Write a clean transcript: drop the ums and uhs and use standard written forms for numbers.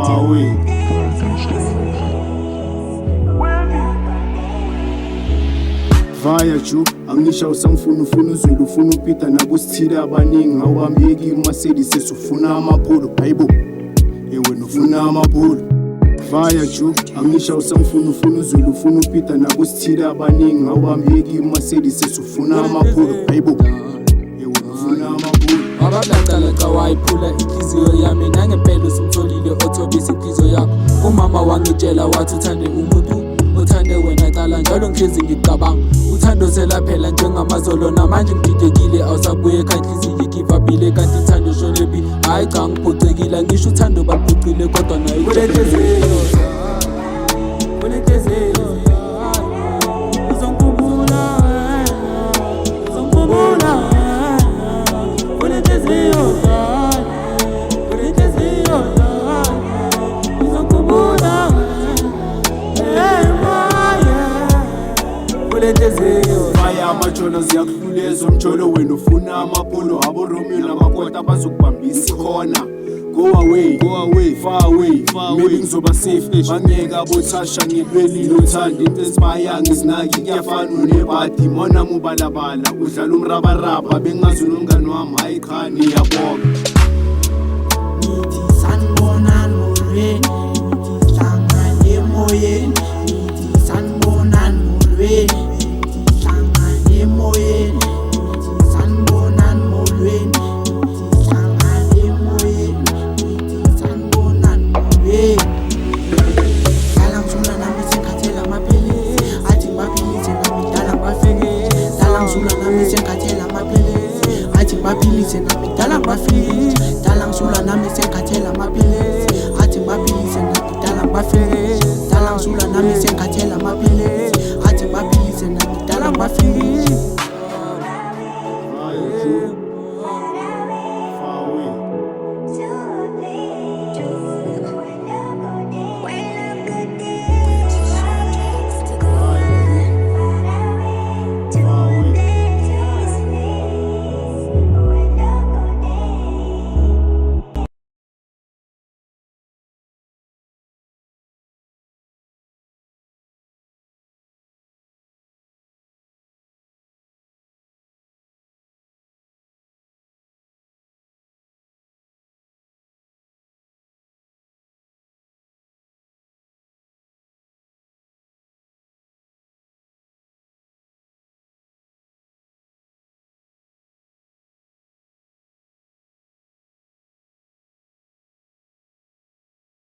far away. Vaya Ju, angisha usangifuna ufuna uzulu ufuna upita nakusithile abaningi awambeki iMercedes sesufuna amapolo hayibo wena ufuna amapolo. Vaya Ju, angisha usangifuna ufuna uzulu ufuna upita nakusithile abaningi awambeki iMercedes sesufuna amapolo hayibo wena ufuna amapolo. Ababadala wayiphula inhliziyo yami nangempela usumtholile othobisa inhliziyo yakho. Umama wangitshela wathi uthande umuntu uthande wena cala njalo ngihlezi ngicabanga uthando selaphela njengamazolo namanje ngididekile awusabuye ekhaya inhliziyo ngivabile kanti uthando sholebi hayi cha ngiphoxekile ngisho uthando baphucile kodwa nayo kulenhliziyo uzongikhumbula Vaya amajolo ziyakuhluleza umjolo wena ufuna amapolo abo Romeo namakota bazokubambisa khona. Go away, far away, maybe ngizoba safe bangeka abothasha ngilwelile uthanda into esibayanga izinaki kuyafana unebadi mona mubalabala udlala umrabaraba bengazi nomngani wami hayi cha niyabonga nithi sanibonani molweni